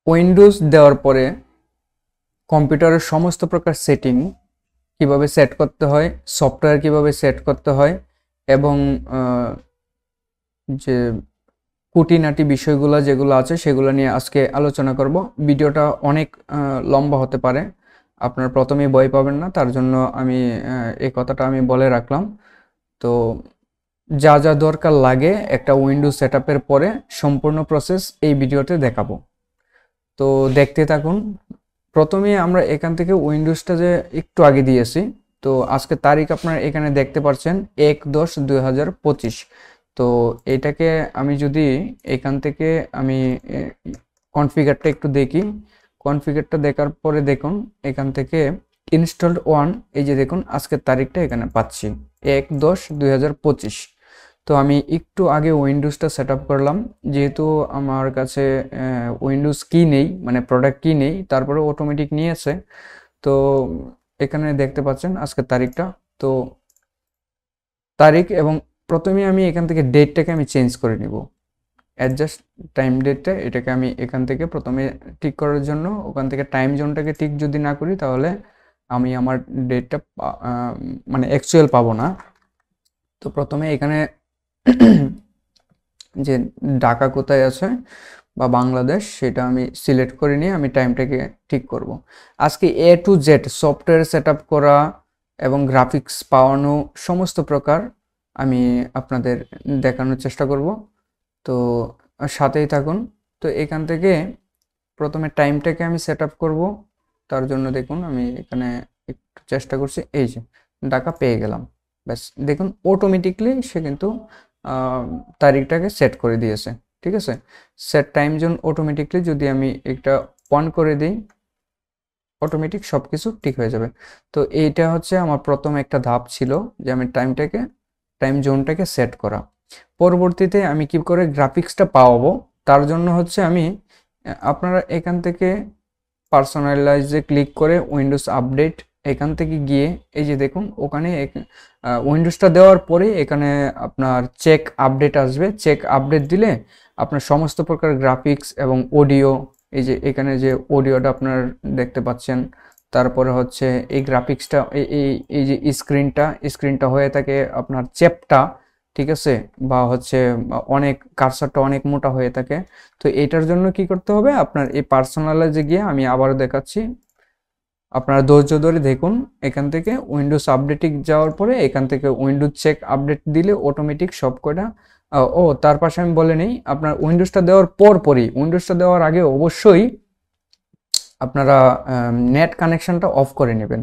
Windows দেওয়ার পরে কম্পিউটারের সমস্ত প্রকার সেটিং কিভাবে সেট করতে হয়, সফটওয়্যার কিভাবে সেট করতে হয় এবং যে খুঁটিনাটি বিষয়গুলো যেগুলো আছে সেগুলো নিয়ে আজকে আলোচনা করব। ভিডিওটা অনেক লম্বা হতে পারে, আপনার প্রথমেই ভয় পাবেন না, তার জন্য আমি এই কথাটা আমি বলে রাখলাম। তো যা যা দরকার লাগে একটা উইন্ডোজ সেটআপের পরে সম্পূর্ণ প্রসেস এই ভিডিওতে দেখাবো। তো দেখতে থাকুন। প্রথমে আমরা এখান থেকে উইন্ডোজটা যে একটু আগে দিয়েছি, তো আজকে তারিখ আপনারা এখানে দেখতে পাচ্ছেন 1/10/2025। তো এটাকে আমি যদি এখান থেকে আমি কনফিগারটা একটু দেখি, কনফিগারটা দেখার পরে দেখুন এখান থেকে ইনস্টলড ওয়ান, এই যে দেখুন আজকের তারিখটা এখানে পাচ্ছি 1/10/2025। তো আমি একটু আগে উইন্ডোজটা সেট আপ করলাম, যেহেতু আমার কাছে উইন্ডোজ কি নেই, মানে প্রোডাক্ট কি নেই, তারপরে অটোমেটিক নিয়েছে। তো এখানে দেখতে পাচ্ছেন আজকের তারিখটা। তো তারিখ এবং প্রথমে আমি এখান থেকে ডেটটাকে আমি চেঞ্জ করে নিব, অ্যাডজাস্ট টাইম ডেটটা, এটাকে আমি এখান থেকে প্রথমে ঠিক করার জন্য ওখান থেকে টাইম জোনটাকে ঠিক যদি না করি তাহলে আমি আমার ডেটটা মানে অ্যাকচুয়াল পাবো না। তো প্রথমে এখানে যে ঢাকা কোথায় আছে বা বাংলাদেশ সেটা আমি সিলেক্ট করে নিয়ে আমি টাইমটাকে ঠিক করব। আজকে A to Z software set up করা এবং গ্রাফিক্স পাওয়ানো সমস্ত প্রকার আমি আপনাদের দেখানোর চেষ্টা করব। তো সাথেই থাকুন। তো এখান থেকে প্রথমে টাইমটাকে আমি সেট আপ করবো, তার জন্য দেখুন আমি এখানে একটু চেষ্টা করছি, এই যে ঢাকা পেয়ে গেলাম। ব্যাস দেখুন অটোমেটিকলি সে কিন্তু তারিখটাকে সেট করে দিয়েছে। ঠিক আছে, সেট টাইম জোন অটোমেটিকলি যদি আমি একটা অন করে দিই অটোমেটিক সব কিছু ঠিক হয়ে যাবে। তো এইটা হচ্ছে আমার প্রথম একটা ধাপ ছিল, যে আমি টাইম জোনটাকে সেট করা। পরবর্তীতে আমি কি করে গ্রাফিক্সটা পাওয়াবো, তার জন্য হচ্ছে আমি আপনারা এখান থেকে পার্সোনালাইজে ক্লিক করে উইন্ডোজ আপডেট এখান থেকে গিয়ে এই যে দেখুন ওখানে উইন্ডোজটা দেওয়ার পরে এখানে আপনার চেক আপডেট আসবে। চেক আপডেট দিলে আপনার সমস্ত প্রকার গ্রাফিক্স এবং অডিও, এই যে এখানে যে অডিওটা আপনার দেখতে পাচ্ছেন, তারপরে হচ্ছে এই গ্রাফিক্সটা এই যে স্ক্রিনটা হয়ে থাকে আপনার চেপটা, ঠিক আছে, বা হচ্ছে অনেক কার্সারটা অনেক মোটা হয়ে থাকে। তো এটার জন্য কি করতে হবে, আপনার এই পার্সোনালাইজে গিয়ে আমি আবারও দেখাচ্ছি, আপনারা ধৈর্য ধরে দেখুন। এখান থেকে উইন্ডোজ আপডেটে যাওয়ার পরে এখান থেকে উইন্ডোজ চেক আপডেট দিলে অটোমেটিক সব কটা। ও তার পাশে আমি বলে নেই, আপনার উইন্ডোজটা দেওয়ার পরই, উইন্ডোজটা দেওয়ার আগে অবশ্যই আপনারা নেট কানেকশনটা অফ করে নেবেন।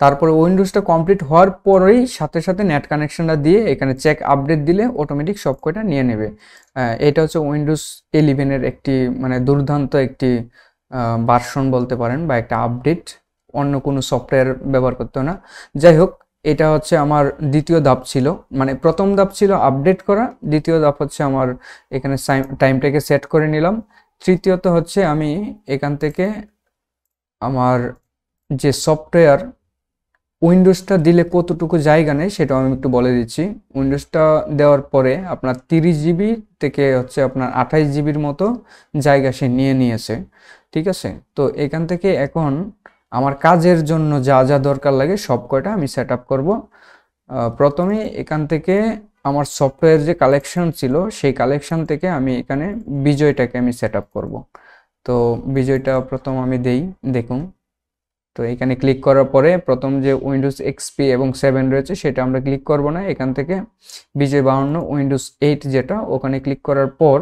তারপরে উইন্ডোজটা কমপ্লিট হওয়ার পরেই সাথে সাথে নেট কানেকশনটা দিয়ে এখানে চেক আপডেট দিলে অটোমেটিক সব কয়টা নিয়ে নেবে। এটা হচ্ছে উইন্ডোজ 11-এর একটি মানে দুর্দান্ত একটি ভার্সন বলতে পারেন, বা একটা আপডেট। অন্য কোনো সফটওয়্যার ব্যবহার করতে হয় না। যাই হোক, এটা হচ্ছে আমার দ্বিতীয় ধাপ ছিল, মানে প্রথম ধাপ ছিল আপডেট করা, দ্বিতীয় ধাপ হচ্ছে আমার এখানে টাইমটাকে সেট করে নিলাম, তৃতীয়ত হচ্ছে আমি এখান থেকে আমার যে সফটওয়্যার উইন্ডোজটা দিলে কতটুকু জায়গা নেই সেটাও আমি একটু বলে দিচ্ছি। উইন্ডোজটা দেওয়ার পরে আপনার 30 জিবি থেকে হচ্ছে আপনার 28 জিবির মতো জায়গা সে নিয়ে নিয়েছে। ঠিক আছে, তো এখান থেকে এখন আমার কাজের জন্য যা যা দরকার লাগে সব কয়টা আমি সেট আপ করবো। প্রথমে এখান থেকে আমার সফটওয়্যার যে কালেকশন ছিল সেই কালেকশন থেকে আমি এখানে বিজয়টাকে আমি সেট আপ করবো। তো বিজয়টা প্রথম আমি দেখুন। তো এখানে ক্লিক করার পরে প্রথম যে উইন্ডোজ এক্সপি এবং 7 রয়েছে সেটা আমরা ক্লিক করব না, এখান থেকে বিজয় 52 উইন্ডোজ 8 যেটা, ওখানে ক্লিক করার পর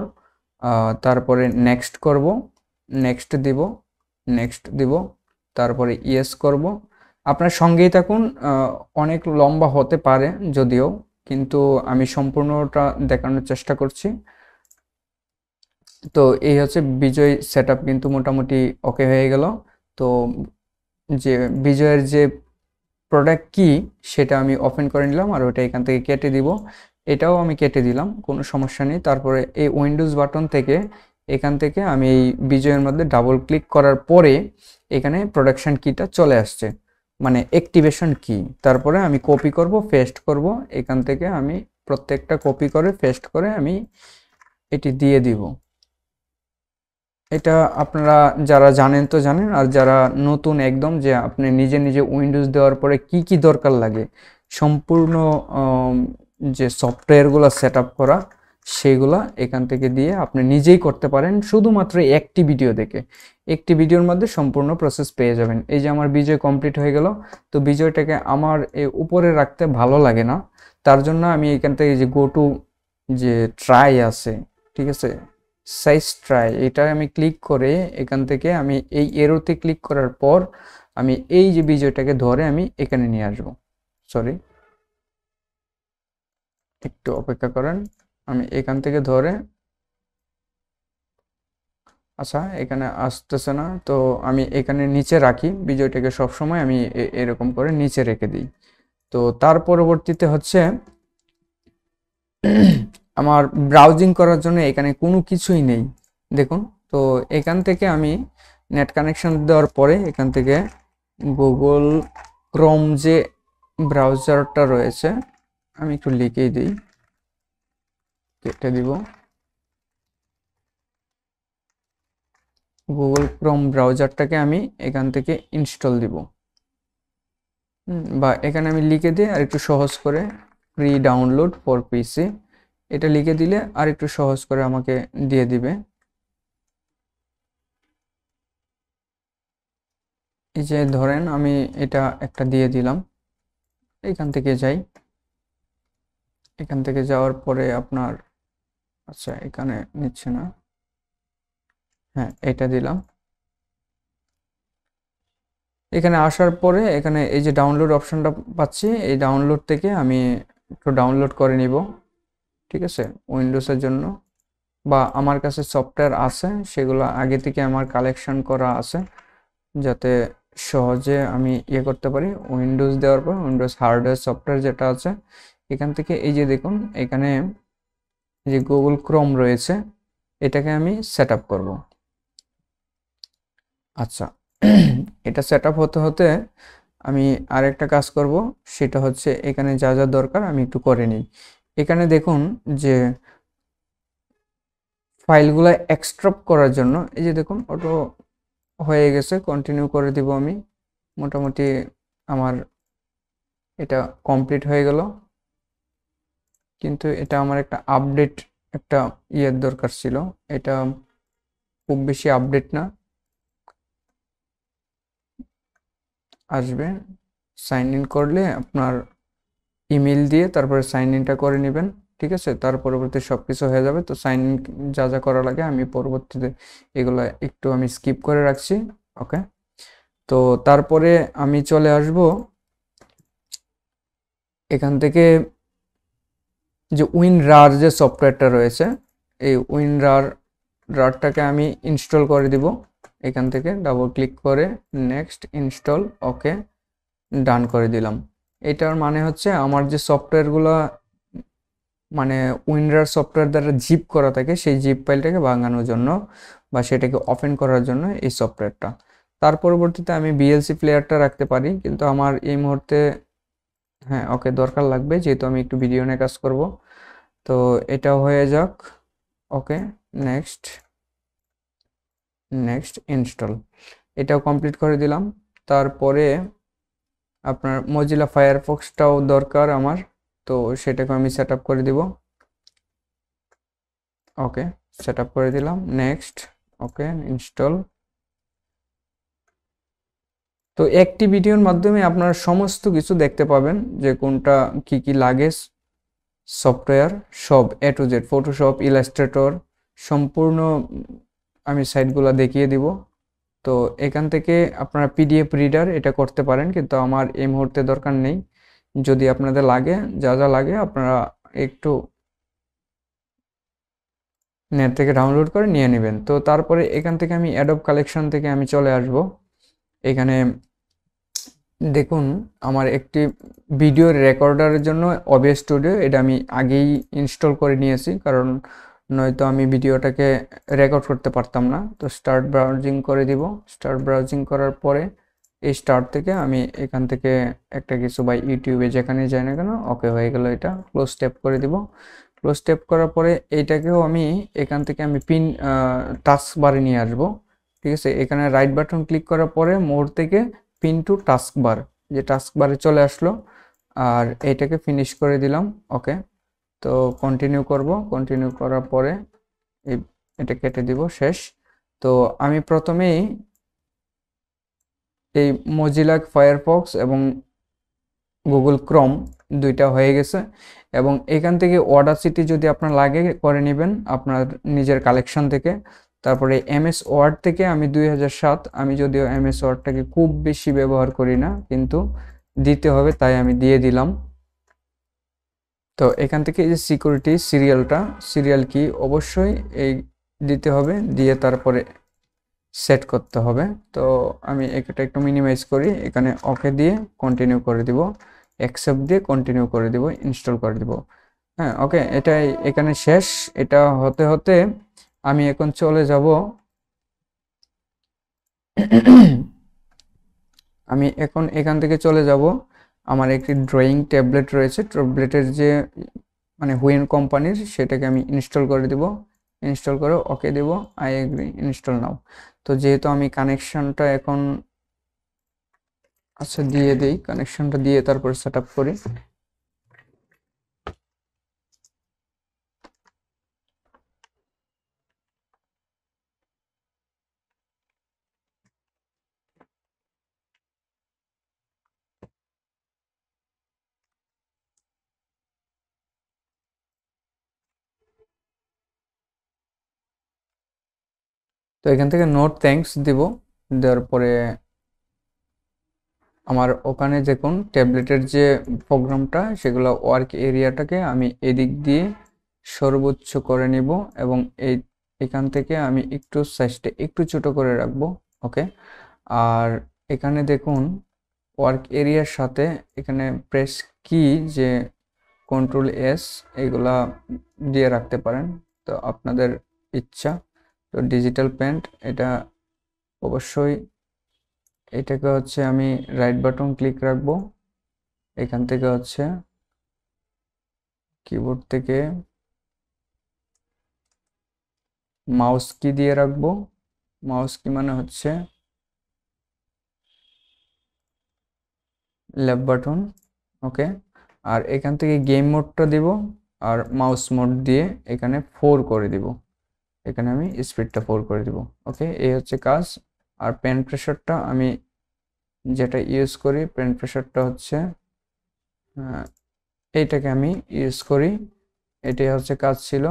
তারপরে নেক্সট করব, নেক্সট দিব, তারপরে ইয়েস করব। আপনার সঙ্গেই থাকুন, অনেক লম্বা হতে পারে যদিও, কিন্তু আমি সম্পূর্ণটা দেখানোর চেষ্টা করছি। তো এই হচ্ছে বিজয় সেটআপ, কিন্তু মোটামুটি ওকে হয়ে গেল। তো যে বিজয়ের যে প্রোডাক্ট কি সেটা আমি ওপেন করে নিলাম, আর ওটা এখান থেকে কেটে দিব, এটাও আমি কেটে দিলাম, কোনো সমস্যা নেই। তারপরে এই উইন্ডোজ বাটন থেকে এখান থেকে আমি এই বিজয়ের মধ্যে ডাবল ক্লিক করার পরে এখানে প্রোডাকশন কিটা চলে আসছে, মানে অ্যাক্টিভেশন কি। তারপরে আমি কপি করব, পেস্ট করব, এখান থেকে আমি প্রত্যেকটা কপি করে পেস্ট করে আমি এটি দিয়ে দিব। এটা আপনারা যারা জানেন তো জানেন, আর যারা নতুন একদম, যে আপনি নিজে নিজে উইন্ডোজ দেওয়ার পরে কি কি দরকার লাগে সম্পূর্ণ আম, যে সফটওয়্যারগুলো সেট আপ করা, সেগুলা এখান থেকে দিয়ে আপনি নিজেই করতে পারেন শুধুমাত্র একটি ভিডিও দেখে। একটি ভিডিওর মধ্যে সম্পূর্ণ প্রসেস পেয়ে যাবেন। এই যে আমার বিজয় কমপ্লিট হয়ে গেল, তো বিজয়টাকে আমার উপরে রাখতে ভালো লাগে না, তার জন্য আমি এখান থেকে যে গো টু যে ট্রাই আছে, ঠিক আছে, সাইজ ট্রাই, এটা আমি ক্লিক করে এখান থেকে আমি এই এরোতে ক্লিক করার পর আমি এই যে বিজয়টাকে ধরে আমি এখানে নিয়ে আসবো। সরি, একটু অপেক্ষা করেন, আমি এখান থেকে ধরে, আচ্ছা এখানে আসতেছে না, তো আমি এখানে নিচে রাখি বিজয়টাকে, সবসময় আমি এরকম করে নিচে রেখে দিই। তো তার পরবর্তীতে হচ্ছে আমার ব্রাউজিং করার জন্য এখানে কোনো কিছুই নেই দেখুন। তো এখান থেকে আমি নেট কানেকশন দেওয়ার পরে এখান থেকে গুগল ক্রোম যে ব্রাউজারটা রয়েছে, আমি একটু লিখেই দিই, কেটে দিব, গুগল ক্রোম ব্রাউজারটাকে আমি এখান থেকে ইনস্টল দিব, বা এখানে আমি লিখে দিই আর একটু সহজ করে, ফ্রি ডাউনলোড ফর পিসি, এটা লিখে দিলে আর একটু সহজ করে আমাকে দিয়ে দিবে। এই যে ধরেন আমি এটা একটা দিয়ে দিলাম, এখান থেকে যাই, এখান থেকে যাওয়ার পরে আপনার, আচ্ছা এখানে নিচ্ছে না, হ্যাঁ এটা দিলাম। এখানে আসার পরে এখানে এই যে ডাউনলোড অপশনটা পাচ্ছি, এই ডাউনলোড থেকে আমি একটু ডাউনলোড করে নিব, ঠিক আছে, উইন্ডোজের জন্য, বা আমার কাছে সফটওয়্যার আছে সেগুলো আগে থেকে আমার কালেকশন করা আছে, যাতে সহজে আমি ইয়ে করতে পারি। উইন্ডোজ দেওয়ার পর উইন্ডোজ হার্ডওয়্যার সফটওয়্যার যেটা আছে, এখান থেকে এই যে দেখুন এখানে যে গুগল ক্রোম রয়েছে, এটাকে আমি সেট আপ করবো। আচ্ছা এটা সেট আপ হতে হতে আমি আরেকটা কাজ করব, সেটা হচ্ছে এখানে যা যা দরকার আমি একটু করে নিই। এখানে দেখুন যে ফাইলগুলো এক্সট্রাক্ট করার জন্য, এই যে দেখুন অটো হয়ে গেছে, কন্টিনিউ করে দিব আমি, মোটামুটি আমার এটা কমপ্লিট হয়ে গেল। কিন্তু এটা আমার একটা আপডেট, একটা ইয়ের দরকার ছিল, এটা খুব বেশি আপডেট না, আসবে সাইন ইন করলে আপনার ইমেল দিয়ে তারপরে সাইন ইনটা করে নেবেন, ঠিক আছে, তার পরবর্তী সব কিছু হয়ে যাবে। তো সাইন ইন যা যা করা লাগে আমি পরবর্তীতে এগুলো একটু আমি স্কিপ করে রাখছি, ওকে। তো তারপরে আমি চলে আসব এখান থেকে যে উইনরার যে সফটওয়্যারটা রয়েছে, এই রারটাকে আমি ইনস্টল করে দিব, এখান থেকে ডাবল ক্লিক করে নেক্সট ইনস্টল, ওকে ডান করে দিলাম। এটার মানে হচ্ছে আমার যে সফটওয়্যারগুলো মানে উইনরার সফটওয়্যার দ্বারা জিপ করা থাকে, সেই জিপ ফাইলটাকে ভাঙানোর জন্য বা সেটাকে ওপেন করার জন্য এই সফটওয়্যারটা। তার পরবর্তীতে আমি বিএলসি প্লেয়ারটা রাখতে পারি, কিন্তু আমার এই মুহূর্তে, হ্যাঁ ওকে দরকার লাগবে, যেহেতু আমি একটু ভিডিও নিয়ে কাজ করব। তো এটা হয়ে যাক, ওকে নেক্সট, নেক্সট ইনস্টল, এটাও কমপ্লিট করে দিলাম। তারপরে আপনার মজিলা ফায়ারফক্সটাও দরকার আমার, তো সেটাকে আমি সেট আপ করে দিব, ওকে সেট আপ করে দিলাম, নেক্সট, ওকে ইনস্টল। তো একটি ভিডিওর মাধ্যমে আপনারা সমস্ত কিছু দেখতে পাবেন, যে কোনটা কি কি লাগে, সফটওয়্যার সব এ টু জেড, ফটোশপ, ইলাস্ট্রেটর সম্পূর্ণ আমি সাইটগুলো দেখিয়ে দিব। তো এখান থেকে আপনারা পিডিএফ রিডার এটা করতে পারেন, কিন্তু আমার এই মুহূর্তে দরকার নেই। যদি আপনাদের লাগে, যা যা লাগে আপনারা একটু নেট থেকে ডাউনলোড করে নিয়ে নেবেন। তো তারপরে এখান থেকে আমি অ্যাডোব কালেকশন থেকে আমি চলে আসব। এখানে দেখুন আমার একটি ভিডিও রেকর্ডারের জন্য OBS স্টুডিও, এটা আমি আগেই ইনস্টল করে নিয়েছি, কারণ নয়তো আমি ভিডিওটাকে রেকর্ড করতে পারতাম না। তো স্টার্ট ব্রাউজিং করে দিব, স্টার্ট ব্রাউজিং করার পরে এই স্টার্ট থেকে আমি এখান থেকে একটা কিছু বা ইউটিউবে যেখানে যাই না কেন, ওকে হয়ে গেল, এটা ক্লোজ ট্যাপ করে দিব। ক্লোজ ট্যাপ করার পরে এইটাকেও আমি এখান থেকে আমি পিন টাস্ক বারে নিয়ে আসবো। ঠিক আছে, এখানে রাইট বাটন ক্লিক করার পরে মোর থেকে পিন টু টাস্ক বার, যে টাস্ক বারে চলে আসলো। আর এইটাকে ফিনিশ করে দিলাম। ওকে, তো কন্টিনিউ করব। কন্টিনিউ করার পরে এটা কেটে দিব, শেষ। তো আমি প্রথমেই এই মজিলা ফায়ারফক্স এবং গুগল ক্রোম দুইটা হয়ে গেছে, এবং এখান থেকে অডাসিটি যদি আপনার লাগে করে নেবেন আপনার নিজের কালেকশন থেকে। তারপরে এমএস ওয়ার্ড থেকে আমি 2007, আমি যদিও এমএস ওয়ার্ডটাকে খুব বেশি ব্যবহার করি না, কিন্তু দিতে হবে তাই আমি দিয়ে দিলাম। তো এখান থেকে এই যে সিকিউরিটি সিরিয়াল কি অবশ্যই এই দিতে হবে, দিয়ে তারপরে সেট করতে হবে। তো আমি এটা একটু মিনিমাইজ করি, এখানে ওকে দিয়ে কন্টিনিউ করে দিব, অ্যাকসেপ্ট দিয়ে কন্টিনিউ করে দিব, ইনস্টল করে দিব। হ্যাঁ, ওকে, এটাই এখানে শেষ। এটা হতে হতে আমি এখন চলে যাব আমি এখন এখান থেকে চলে যাব, আমার একটি ড্রয়িং ট্যাবলেট রয়েছে, ট্যাবলেটের যে মানে হুইন কোম্পানির, সেটাকে আমি ইনস্টল করে দিব। ইনস্টল করে ওকে দেব, আই এগ্রি, ইনস্টল নাও। তো যেহেতু আমি কানেকশনটা এখন আচ্ছা দিয়ে দিই, কানেকশনটা দিয়ে তারপর সেট আপ করি। তো এখান থেকে নোট থ্যাঙ্কস দিব, দেওয়ার পরে আমার ওখানে দেখুন ট্যাবলেটের যে প্রোগ্রামটা, সেগুলো ওয়ার্ক এরিয়াটাকে আমি এদিক দিয়ে সর্বোচ্চ করে নিব, এবং এখান থেকে আমি একটু সাইজটা একটু ছোট করে রাখবো। ওকে, আর এখানে দেখুন ওয়ার্ক এরিয়ার সাথে এখানে প্রেস কি যে কন্ট্রোল এস, এগুলা দিয়ে রাখতে পারেন, তো আপনাদের ইচ্ছা। তো ডিজিটাল পেন্ট এটা অবশ্যই, এটাকে হচ্ছে আমি রাইট বাটন ক্লিক রাখবো, এখান থেকে হচ্ছে কিবোর্ড থেকে মাউস কি দিয়ে রাখবো। মাউস কি মানে হচ্ছে লেফট বাটন। ওকে, আর এখান থেকে গেম মোডটা দিব, আর মাউস মোড দিয়ে এখানে 4 করে দিব, এখানে আমি স্পিডটা 4 করে দিব। ওকে, এই হচ্ছে কাজ। আর পেন প্রেসারটা আমি যেটা ইউজ করি, পেন প্রেসারটা হচ্ছে এইটাকে আমি ইউজ করি, এটাই হচ্ছে কাজ ছিল।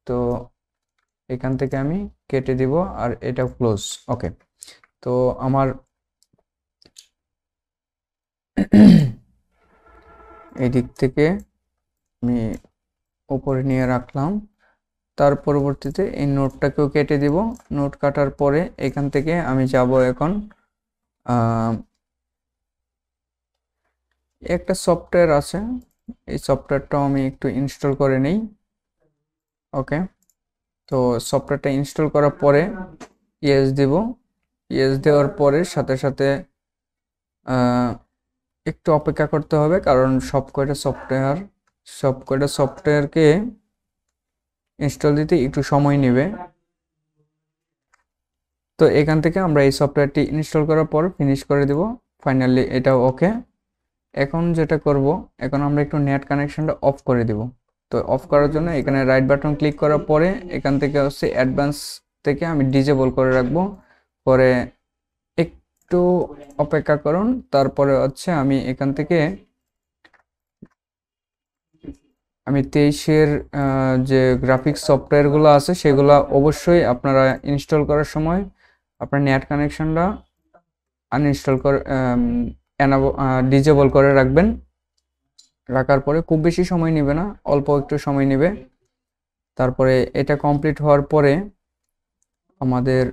তো এখান থেকে আমি কেটে দিব, আর এটা ক্লোজ। ওকে, তো আমার এই দিক থেকে আমি উপরে নিয়ে রাখলাম। তার পরবর্তীতে এই নোটটাকেও কেটে দিব। নোট কাটার পরে এখান থেকে আমি যাব এখন একটা সফটওয়্যার আছে, এই সফটওয়্যারটাও আমি একটু ইনস্টল করে নিই। ওকে, তো সফটওয়্যারটা ইনস্টল করার পরে ইয়েস দেব। ইয়েস দেওয়ার পরে সাথে সাথে একটু অপেক্ষা করতে হবে, কারণ সবকয়টা সফটওয়্যারকে ইনস্টল দিতে একটু সময় নেবে। তো এখান থেকে আমরা এই সফটওয়্যারটি ইনস্টল করার পর ফিনিশ করে দেব। ফাইনালি এটাও ওকে। এখন যেটা করব, এখন আমরা একটু নেট কানেকশনটা অফ করে দেব। তো অফ করার জন্য এখানে রাইট বাটন ক্লিক করার পরে এখান থেকে হচ্ছে অ্যাডভান্স থেকে আমি ডিজেবল করে রাখবো। পরে একটু অপেক্ষা করুন, তারপরে হচ্ছে আমি এখান থেকে আমি 23-এর যে গ্রাফিক্স সফটওয়্যারগুলো আছে সেগুলো অবশ্যই আপনারা ইনস্টল করার সময় আপনার নেট কানেকশনটা আনইনস্টল করে ডিজেবল করে রাখবেন। রাখার পরে খুব বেশি সময় নেবে না, অল্প একটু সময় নেবে। তারপরে এটা কমপ্লিট হওয়ার পরে আমাদের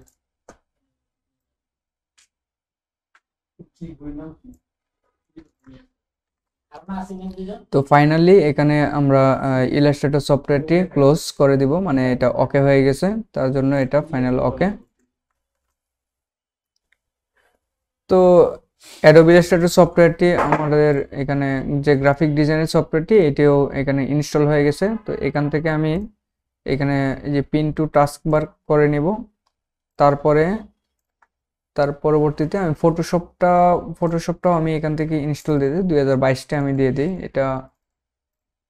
তো ফাইনালি এখানে আমরা ইলাস্ট্রেটর সফটওয়্যারটি ক্লোজ করে দিব, মানে এটা ওকে হয়ে গেছে, তার জন্য এটা ফাইনাল ওকে। তো অ্যাডোবি ইলাস্ট্রেটর সফটওয়্যারটি আমাদের এখানে যে গ্রাফিক ডিজাইনের সফটওয়্যারটি এটিও এখানে ইনস্টল হয়ে গেছে। তো এখান থেকে আমি এখানে এই যে পিন টু টাস্ক বার করে নিব। তারপরে তার পরবর্তীতে আমি ফটোশপটাও আমি এখান থেকে ইনস্টল দিয়ে দিই, 2022টা আমি দিয়ে দিই। এটা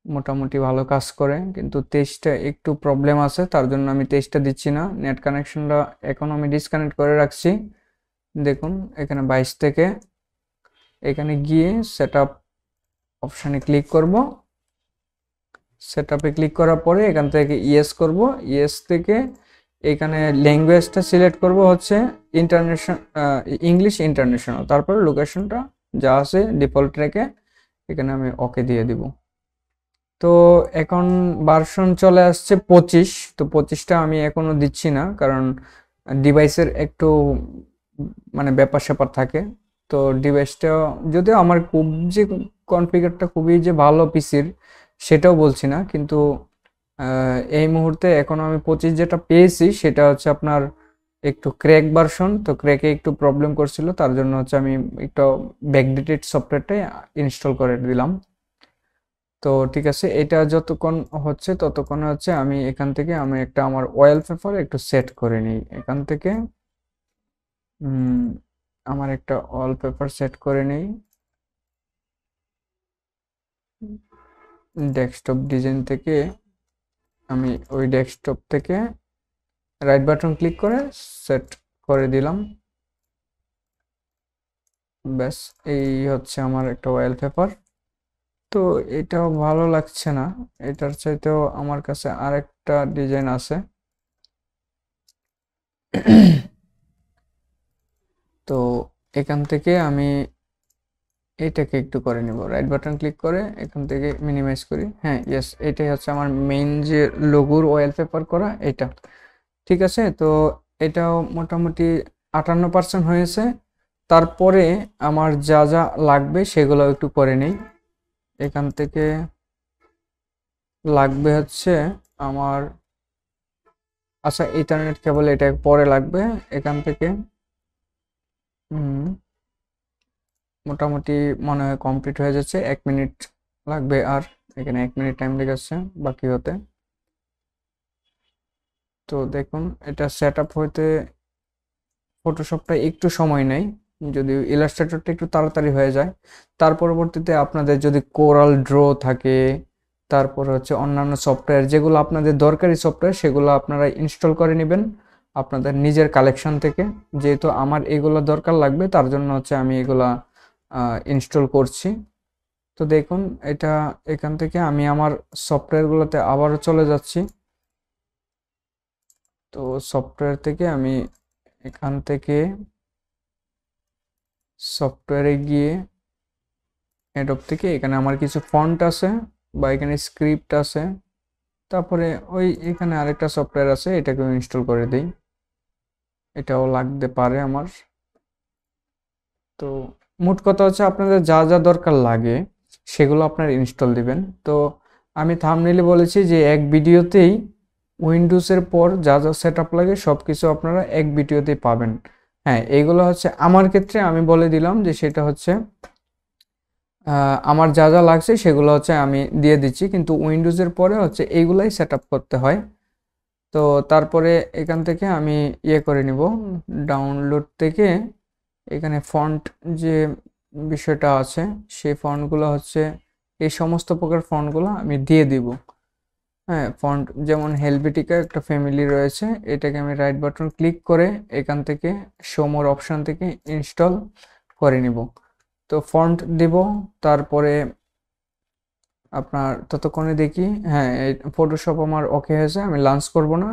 মোটামুটি ভালো কাজ করে, কিন্তু 23টা একটু প্রবলেম আছে, তার জন্য আমি 23টা দিচ্ছি না। নেট কানেকশনটা এখন আমি ডিসকানেক্ট করে রাখছি। দেখুন এখানে 22 থেকে এখানে গিয়ে সেট আপ অপশানে ক্লিক করব। সেট আপে ক্লিক করার পরে এখান থেকে ইয়েস করব। ইয়েস থেকে এখানে ল্যাঙ্গুয়েজটা সিলেক্ট করব হচ্ছে ইন্টারন্যাশনাল, ইংলিশ ইন্টারন্যাশনাল। তারপরে লোকেশনটা যা আছে ডিফল্ট রেখে এখানে আমি ওকে দিয়ে দিব। তো এখন ভার্সন চলে আসছে 25। তো 25টা আমি এখনো দিচ্ছি না, কারণ ডিভাইসের একটু মানে ব্যাপার স্যাপার থাকে। তো ডিভাইসটা যদিও আমার খুব যে কনফিগারটা খুবই যে ভালো পিসির সেটাও বলছি না, কিন্তু এই মুহূর্তে এখন আমি 25 যেটা পেয়েছি সেটা হচ্ছে আপনার একটু ক্র্যাক ভার্সন। তো ক্র্যাকে একটু প্রবলেম করছিল, তার জন্য হচ্ছে আমি একটু ব্যাকডেটেড সফটওয়্যারটাই ইনস্টল করে দিলাম। তো ঠিক আছে, এটা যতক্ষণ হচ্ছে ততক্ষণে হচ্ছে আমি এখান থেকে আমি একটা আমার ওয়েল পেপার একটু সেট করে নিই। এখান থেকে আমার একটা ওয়ালপেপার সেট করে নিই। ডেস্কটপ ডিজাইন থেকে আমি ওই ডেস্কটপ থেকে রাইট বাটন ক্লিক করে সেট করে দিলাম। ব্যাস, এই হচ্ছে আমার একটা ওয়ালপেপার। তো এটাও ভালো লাগছে না, এটার চাইতেও আমার কাছে আরেকটা ডিজাইন আছে। তো এখান থেকে আমি এটাকে একটু করে নিব, রাইট বাটন ক্লিক করে এখান থেকে মিনিমাইজ করি। হ্যাঁ, ইয়েস, এটাই হচ্ছে আমার মেইন যে লোগোর ওয়ালপেপার করা এটা। ঠিক আছে, তো এটাও মোটামুটি 58% হয়েছে। তারপরে আমার যা যা লাগবে সেগুলো একটু করে নেই। এখান থেকে লাগবে হচ্ছে আমার, আচ্ছা ইথারনেট কেবল এটা পরে লাগবে। এখান থেকে মোটামুটি মনে হয় কমপ্লিট হয়ে যাচ্ছে, 1 মিনিট লাগবে আর। এখানে 1 মিনিট টাইম লেগেছে বাকি হতে। তো দেখুন এটা সেট আপ হইতে ফটোশপটা একটু সময় নেয়, যদিও ইলাস্ট্রেটরটা একটু তাড়াতাড়ি হয়ে যায়। তার পরবর্তীতে আপনাদের যদি কোরাল ড্র থাকে, তারপর হচ্ছে অন্যান্য সফটওয়্যার যেগুলো আপনাদের দরকারি সফটওয়্যার সেগুলো আপনারা ইনস্টল করে নেবেন আপনাদের নিজের কালেকশন থেকে। যেহেতু আমার এগুলো দরকার লাগবে, তার জন্য হচ্ছে আমি এগুলা ইনস্টল করছি। তো দেখুন এটা এখান থেকে আমি আমার সফটওয়্যারগুলোতে আবারও চলে যাচ্ছি। তো সফটওয়্যার থেকে আমি এখান থেকে সফটওয়্যারে গিয়ে অ্যাডোব থেকে এখানে আমার কিছু ফন্ট আছে বা এখানে স্ক্রিপ্ট আছে। তারপরে ওই এখানে আরেকটা সফটওয়্যার আছে, এটাকেও ইনস্টল করে দিই, এটাও লাগতে পারে আমার। তো মোট কথা হচ্ছে আপনাদের যা যা দরকার লাগে সেগুলো আপনার ইনস্টল দিবেন। তো আমি থাম্বনেইলে বলেছি যে এক ভিডিওতেই উইন্ডোজের পর যা যা সেট আপ লাগে সব কিছু আপনারা এক ভিডিওতেই পাবেন। হ্যাঁ, এইগুলো হচ্ছে আমার ক্ষেত্রে আমি বলে দিলাম যে সেটা হচ্ছে আমার যা যা লাগছে সেগুলো হচ্ছে আমি দিয়ে দিচ্ছি, কিন্তু উইন্ডোজের পরে হচ্ছে এইগুলাই সেট আপ করতে হয়। তো তারপরে এখান থেকে আমি ইয়ে করে নিব, ডাউনলোড থেকে এখানে ফন্ট যে বিষয়টা আছে সেই ফন্টগুলো হচ্ছে এই সমস্ত প্রকার ফন্টগুলো আমি দিয়ে দিব। হ্যাঁ, ফন্ট যেমন হেলভেটিকা একটা ফ্যামিলি রয়েছে, এটাকে আমি রাইট বাটন ক্লিক করে এখান থেকে শো মোর অপশান থেকে ইনস্টল করে নিব। তো ফন্ট দিব, তারপরে আপনার ততক্ষণে দেখি হ্যাঁ ফটোশপ আমার ওকে হয়েছে, আমি লঞ্চ করব না।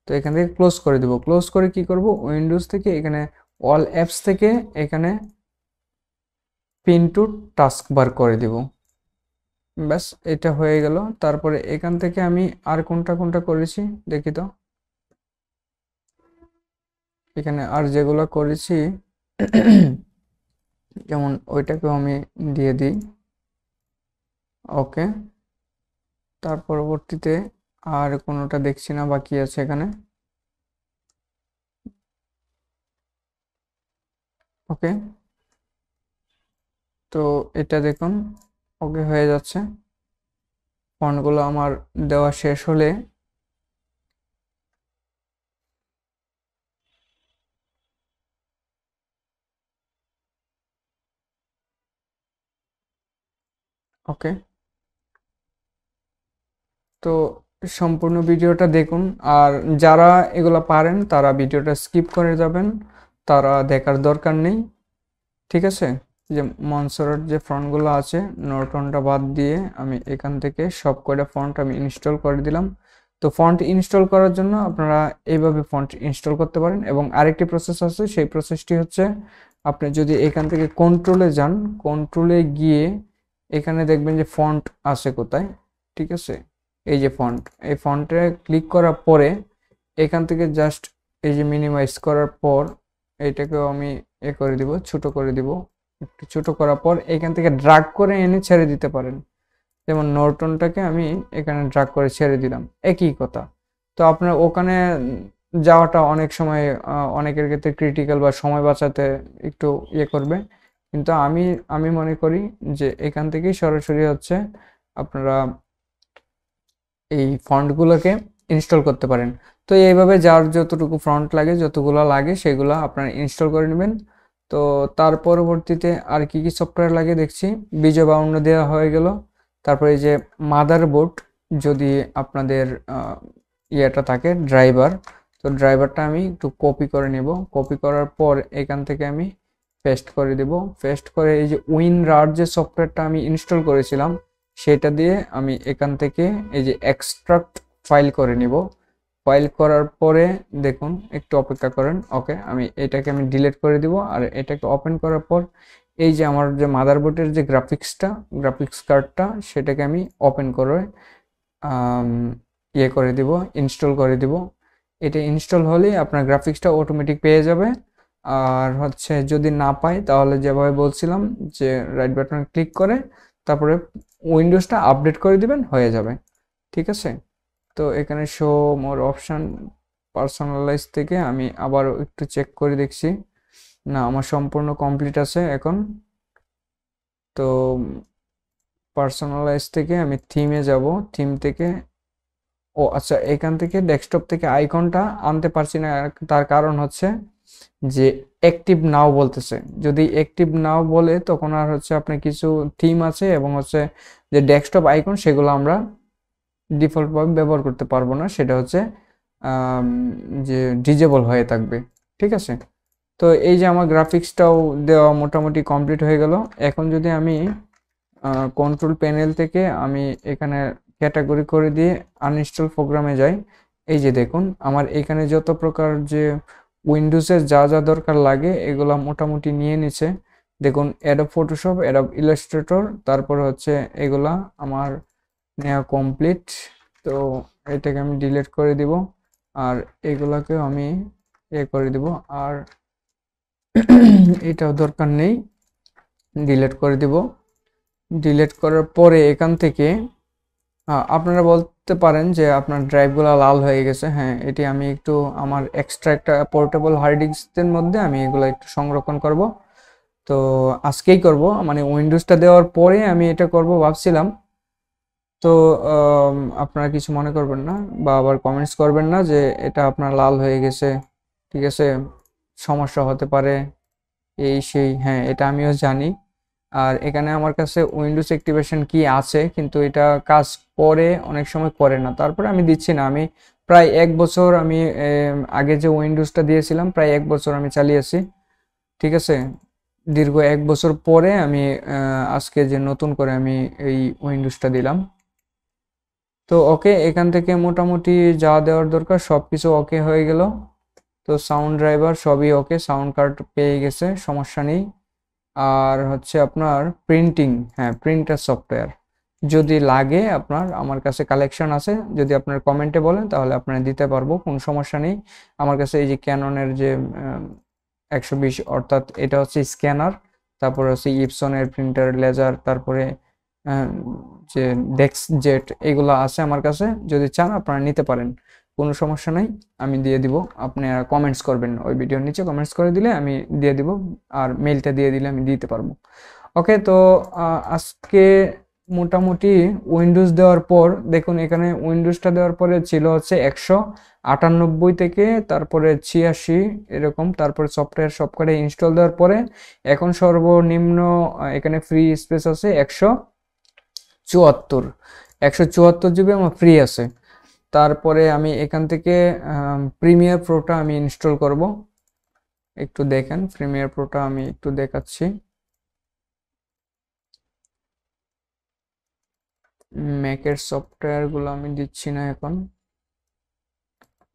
তো এখান থেকে ক্লোজ করে দিব। ক্লোজ করে কি করব, উইন্ডোজ থেকে এখানে অল অ্যাপস থেকে এখানে পিন টু টাস্ক বার করে দিব। ব্যাস, এটা হয়ে গেল। তারপরে এখান থেকে আমি আর কোনটা কোনটা করেছি দেখি তো। এখানে আর যেগুলো করেছি যেমন ওইটাকেও আমি দিয়ে দিই ওকে। তার পরবর্তীতে আর কোনোটা দেখছি না বাকি আছে এখানে। ওকে, তো এটা দেখুন ওকে হয়ে যাচ্ছে। ফন্টগুলো আমার দেওয়া শেষ হলে ওকে, তো সম্পূর্ণ ভিডিওটা দেখুন। আর যারা এগুলো পারেন তারা ভিডিওটা স্কিপ করে যাবেন, তারা দেখার দরকার নেই, ঠিক আছে। যে মনসরের যে ফন্টগুলো আছে নর্টনটা বাদ দিয়ে আমি এখান থেকে সব কয়টা ফন্ট আমি ইনস্টল করে দিলাম। তো ফন্ট ইনস্টল করার জন্য আপনারা এইভাবে ফন্ট ইনস্টল করতে পারেন। এবং আরেকটি প্রসেস আছে, সেই প্রসেসটি হচ্ছে আপনি যদি এখান থেকে কন্ট্রোলে যান, কন্ট্রোলে গিয়ে এখানে দেখবেন যে ফন্ট আছে কোথায়, ঠিক আছে, এই যে ফন্ট, এই ফন্টে ক্লিক করার পরে এখান থেকে জাস্ট এই যে মিনিমাইজ করার পর এইটাকেও আমি করে দিব, ছোট করে দিব। একটু ছোট করার পর এখান থেকে ড্রাগ করে এনে ছেড়ে দিতে পারেন। যেমন নর্টনটাকে আমি এখানে ড্রাগ করে ছেড়ে দিলাম, একই কথা। তো আপনার ওখানে যাওয়াটা অনেক সময় অনেকের ক্ষেত্রে ক্রিটিক্যাল বা সময় বাঁচাতে একটু করবে, কিন্তু আমি আমি মনে করি যে এখান থেকেই সরাসরি হচ্ছে আপনারা এই ফন্টগুলোকে ইনস্টল করতে পারেন। তো এইভাবে যার যতটুকু ফন্ট লাগে, যতগুলো লাগে সেগুলো আপনারা ইনস্টল করে নেবেন। তো তার পরবর্তীতে আর কি কি সফটওয়্যার লাগে দেখছি। বিজয় বাউন্ন দেওয়া হয়ে গেল। তারপরে এই যে মাদারবোর্ড, যদি আপনাদের ইয়েটা থাকে ড্রাইভার, তো ড্রাইভারটা আমি একটু কপি করে নেব। কপি করার পর এখান থেকে আমি পেস্ট করে দেব। পেস্ট করে এই যে উইনরার যে সফটওয়্যারটা আমি ইনস্টল করেছিলাম সেটা দিয়ে আমি এখান থেকে এই যে এক্সট্রাক্ট ফাইল করে নিব। ফাইল করার পরে দেখুন একটু অপেক্ষা করেন। ওকে, আমি এটাকে আমি ডিলিট করে দিব। আর এটাকে ওপেন করার পর এই যে আমার যে মাদারবোর্ডের যে গ্রাফিক্স কার্ডটা সেটাকে আমি ওপেন করে করে দিব, ইনস্টল করে দিব। এটা ইনস্টল হলেই আপনার গ্রাফিক্সটা অটোমেটিক পেয়ে যাবে। আর হচ্ছে যদি না পাই তাহলে যেভাবে বলছিলাম যে রাইট বাটন ক্লিক করে তারপরে উইন্ডোজটা আপডেট করে দিবেন, হয়ে যাবে, ঠিক আছে। তো এখানে শো মোর অপশান পার্সোনালাইজ থেকে আমি আবার একটু চেক করে দেখছি, না আমার সম্পূর্ণ কমপ্লিট আছে এখন। তো পার্সোনালাইজ থেকে আমি থিমে যাব, থিম থেকে ও আচ্ছা, এখান থেকে ডেস্কটপ থেকে আইকনটা আনতে পারছি না, তার কারণ হচ্ছে যে অ্যাক্টিভ নাও বলতেছে। যদি অ্যাক্টিভ নাও বলে তখন আর হচ্ছে আপনার কিছু থিম আছে এবং হচ্ছে যে ডেস্কটপ আইকন সেগুলো আমরা ডিফল্টভাবে ব্যবহার করতে পারবো না, সেটা হচ্ছে যে ডিজেবল হয়ে থাকবে, ঠিক আছে। তো এই যে আমার গ্রাফিক্সটাও দেওয়া মোটামুটি কমপ্লিট হয়ে গেল। এখন যদি আমি কন্ট্রোল প্যানেল থেকে আমি এখানে ক্যাটাগরি করে দিয়ে আনইনস্টল প্রোগ্রামে যাই, এই যে দেখুন আমার এখানে যত প্রকার যে উইন্ডোজের যা যা দরকার লাগে এগুলা মোটামুটি নিয়ে নিছে। দেখুন অ্যাডোব ফটোশপ, অ্যাডোব ইলাস্ট্রেটর, তারপর হচ্ছে এগুলা আমার নেওয়া কমপ্লিট। তো এটাকে আমি ডিলিট করে দিব আর এগুলাকেও আমি করে দিব। আর এটাও দরকার নেই, ডিলিট করে দিব। ডিলিট করার পরে এখান থেকে আপনারা বলতে পারেন যে আপনার ড্রাইভগুলো লাল হয়ে গেছে। হ্যাঁ, এটি আমি একটু আমার এক্সট্রা একটা পোর্টেবল হার্ড ডিস্কের মধ্যে আমি এগুলো একটু সংরক্ষণ করব। তো আজকেই করব, মানে উইন্ডোজটা দেওয়ার পরে আমি এটা করব ভাবছিলাম। তো আপনারা কিছু মনে করবেন না বা আবার কমেন্টস করবেন না যে এটা আপনার লাল হয়ে গেছে, ঠিক আছে, সমস্যা হতে পারে এই সেই। হ্যাঁ, এটা আমিও জানি। আর এখানে আমার কাছে উইন্ডোজ অ্যাক্টিভেশন কি আছে, কিন্তু এটা কাজ করে অনেক সময় করে না, তারপরে আমি দিচ্ছি না। আমি প্রায় 1 বছর আমি আগে যে উইন্ডোজটা দিয়েছিলাম প্রায় 1 বছর আমি চালিয়েছি, ঠিক আছে। দীর্ঘ 1 বছর পরে আমি আজকে যে নতুন করে আমি এই উইন্ডোজটা দিলাম। তো ওকে, এখান থেকে মোটামুটি যা দেওয়ার দরকার সব কিছু ওকে হয়ে গেল। তো সাউন্ড ড্রাইভার সবই ওকে, সাউন্ড কার্ড পেয়ে গেছে, সমস্যা নেই। আর হচ্ছে আপনার প্রিন্টিং, হ্যাঁ প্রিন্টার সফটওয়্যার যদি লাগে আপনার, আমার কাছে কালেকশন আছে, যদি আপনার কমেন্টে বলেন তাহলে আপনার দিতে পারবো, কোনো সমস্যা নেই। আমার কাছে এই যে ক্যাননের যে 120, অর্থাৎ এটা হচ্ছে স্ক্যানার, তারপরে হচ্ছে ইপসনের প্রিন্টার লেজার, তারপরে যে ডেক্স জেট, এগুলো আছে আমার কাছে, যদি চান আপনারা নিতে পারেন, কোনো সমস্যা নাই, আমি দিয়ে দিব। আপনারা কমেন্টস করবেন, ওই ভিডিওর নিচে কমেন্টস করে দিলে আমি দিয়ে দিব, আর মেলটা দিয়ে দিলে আমি দিতে পারবো। ওকে, তো আজকে মোটামুটি উইন্ডোজ দেওয়ার পর দেখুন, এখানে উইন্ডোজটা দেওয়ার পরে ছিল হচ্ছে 198 থেকে তারপরে 86 এরকম, তারপরে সফটওয়্যার সবকটা ইনস্টল দেওয়ার পরে এখন সর্বনিম্ন এখানে ফ্রি স্পেস আছে 174, 174 জিবি আমার ফ্রি আছে। তারপরে আমি এখান থেকে প্রিমিয়ার প্রোটা আমি ইনস্টল করব। একটু দেখেন, প্রিমিয়ার প্রোটা আমি একটু দেখাচ্ছি। ম্যাকের সফটওয়্যারগুলো আমি দিচ্ছি না এখন।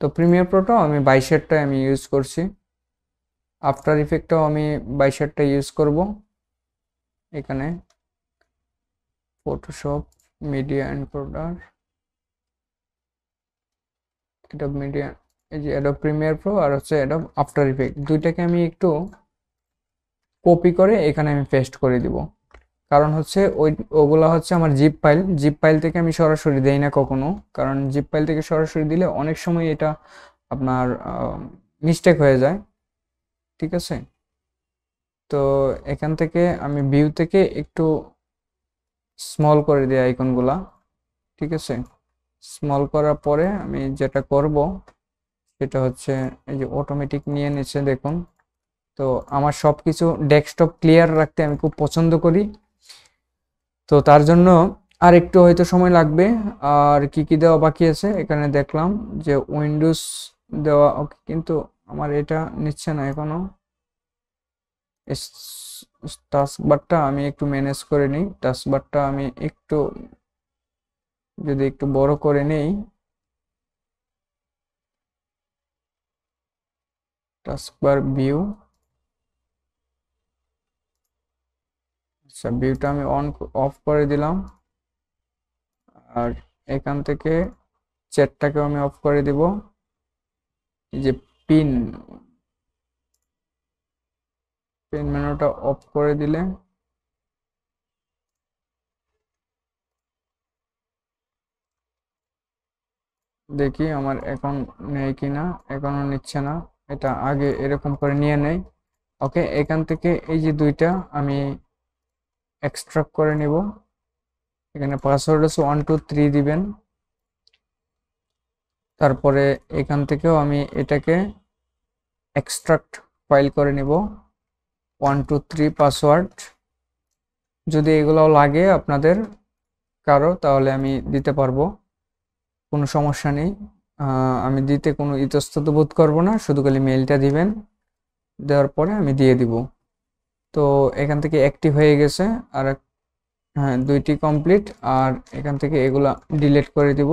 তো প্রিমিয়ার প্রোটাও আমি 22টাই আমি ইউজ করছি। আফটার ইফেক্টটাও আমি 22টাই ইউজ করব। এখানে Photoshop, media encoder, Adobe media, এই যে অ্যাডোব প্রিমিয়ার প্রো আর হচ্ছে অ্যাডোব আফটার ইফেক্ট, দুইটাকে আমি একটু কপি করে এখানে আমি পেস্ট করে দিব। কারণ হচ্ছে ওগুলা হচ্ছে আমার জিপ ফাইল, জিপ ফাইল থেকে আমি সরাসরি দেই না কখনো, কারণ জিপ ফাইল থেকে সরাসরি দিলে অনেক সময় এটা আপনার মিস্টেক হয়ে যায়। ঠিক আছে, তো এখান থেকে আমি ভিউ থেকে একটু স্মল করে দিই আইকনগুলা। ঠিক আছে, স্মল করার পরে আমি যেটা করব সেটা হচ্ছে এই যে অটোমেটিক নিয়ে নিচ্ছে দেখুন। তো আমার সব কিছু ডেস্কটপ ক্লিয়ার রাখতে আমি খুব পছন্দ করি, তো তার জন্য আর একটু হয়তো সময় লাগবে। আর কি কি দেওয়া বাকি আছে এখানে দেখলাম যে উইন্ডোজ দেওয়া, ওকে, কিন্তু আমার এটা নিচ্ছে না এখনো। টাস্কবারটা আমি একটু ম্যানেজ করে নিই, টাস্কবারটা আমি একটু যদি একটু বড় করে নেই, টাস্কবার ভিউ, আচ্ছা ভিউটা আমি অফ করে দিলাম। আর এখান থেকে চ্যাটটাকেও আমি অফ করে দিব। এই যে পিন পিন মেনুটা অফ করে দিলে দেখি আমার এখন নেই কিনা, এখনো নিচ্ছে না, এটা আগে এরকম করে নিয়ে নেই। ওকে, এখান থেকে এই যে দুইটা আমি এক্সট্রাক্ট করে নিব। এখানে পাসওয়ার্ড আছে 123 দিবেন। তারপরে এখান থেকেও আমি এটাকে এক্সট্রাক্ট ফাইল করে নিব 123 পাসওয়ার্ড। যদি এগুলো লাগে আপনাদের কারো তাহলে আমি দিতে পারবো, কোনো সমস্যা নেই। আমি দিতে কোনো ইতস্তত বোধ করবো না, শুধু খালি মেইলটা দিবেন, দেওয়ার পরে আমি দিয়ে দিব। তো এখান থেকে অ্যাক্টিভ হয়ে গেছে। আর হ্যাঁ, দুইটি কমপ্লিট। আর এখান থেকে এগুলা ডিলিট করে দিব।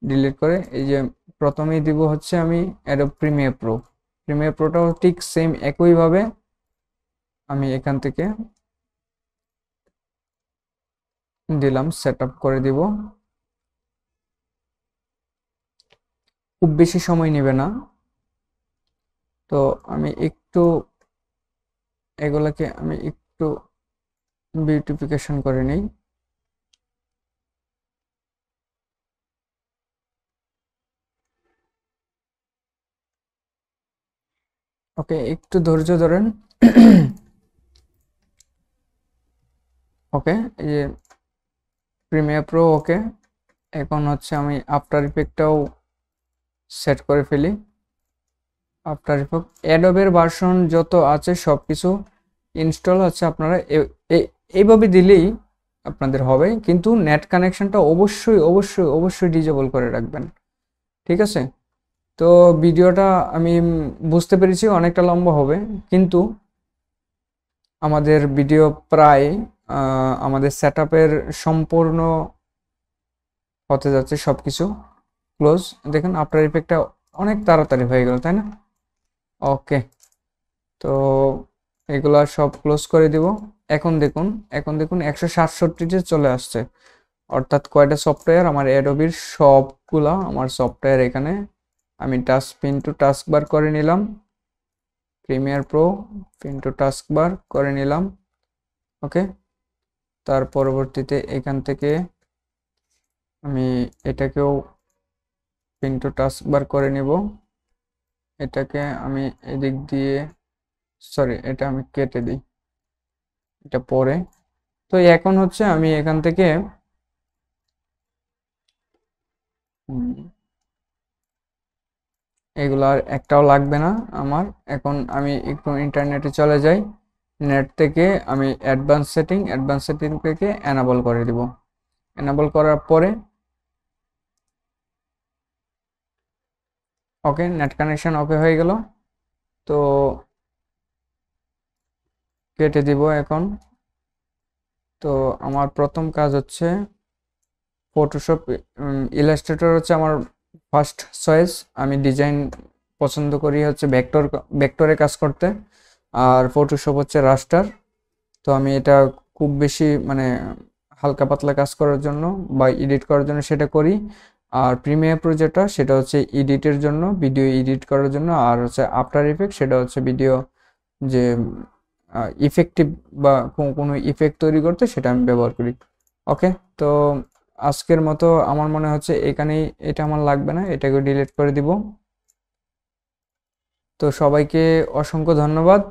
ডিলিট করে এই যে প্রথমেই দিব হচ্ছে আমি অ্যাডোব প্রিমিয়ার প্রো, প্রিমিয়ার প্রোটাও ঠিক সেম একইভাবে আমি এখান থেকে দিলাম, সেট আপ করে দিব। খুব বেশি সময় নেবে না। তো আমি একটু এগুলাকে আমি একটু বিউটিফিকেশন করে নিই। ওকে, একটু ধৈর্য ধরেন। ওকে, এই যে প্রিমিয়ার প্রো ওকে, এখন হচ্ছে আমি আফটার ইফেক্টটাও সেট করে ফেলি। আফটার ইফেক্ট অ্যাডোবের ভার্সন যত আছে সব কিছু ইনস্টল হচ্ছে, আপনারা এইভাবে দিলেই আপনাদের হবে, কিন্তু নেট কানেকশনটা অবশ্যই অবশ্যই অবশ্যই ডিজেবল করে রাখবেন। ঠিক আছে, তো ভিডিওটা আমি বুঝতে পেরেছি অনেকটা লম্বা হবে, কিন্তু আমাদের ভিডিও প্রায় আমাদের সেট আপের সম্পূর্ণ হতে যাচ্ছে, সব কিছু ক্লোজ। দেখেন আফটার ইফেক্টটা অনেক তাড়াতাড়ি হয়ে গেল, তাই না? ওকে, তো এগুলা সব ক্লোজ করে দিব। এখন দেখুন, এখন দেখুন 167-তে চলে আসছে, অর্থাৎ কয়টা সফটওয়্যার আমার অ্যাডোবির সবগুলা আমার সফটওয়্যার এখানে আমি পিন টু টাস্কবার করে নিলাম, Premiere Pro pin to taskbar করে নিলাম। ওকে, তার পরবর্তীতে এখান থেকে আমি এটাকেও পিন টু টাস্কবার করে নিব। এটাকে আমি এদিক দিয়ে, সরি এটা আমি কেটে দিই, এটা পরে। তো এখন হচ্ছে আমি এখান থেকে এগুলো আর একটাও লাগবে না আমার। এখন আমি একটু ইন্টারনেটে চলে যাই, নেট থেকে আমি অ্যাডভান্স সেটিং থেকে এনাবল করে দিব। এনাবল করার পরে ওকে, নেট কানেকশন ওকে হয়ে গেল। তো কেটে দিব এখন। তো আমার প্রথম কাজ হচ্ছে ফটোশপ, ইলাস্ট্রেটর হচ্ছে আমার ফার্স্ট চয়েস। আমি ডিজাইন পছন্দ করি হচ্ছে ভেক্টরে কাজ করতে, আর ফটোশপ হচ্ছে রাস্টার। তো আমি এটা খুব বেশি মানে হালকা পাতলা কাজ করার জন্য বা এডিট করার জন্য সেটা করি। আর প্রিমিয়ার প্রো যেটা, সেটা হচ্ছে এডিটের জন্য, ভিডিও এডিট করার জন্য। আর হচ্ছে আফটার ইফেক্ট, সেটা হচ্ছে ভিডিও যে ইফেক্টিভ বা কোনো ইফেক্ট তৈরি করতে সেটা আমি ব্যবহার করি। ওকে, তো আজকের মতো আমার মনে হচ্ছে এখানেই, এটা আমার লাগবে না, এটাকে ডিলিট করে দিব। তো সবাইকে অসংখ্য ধন্যবাদ।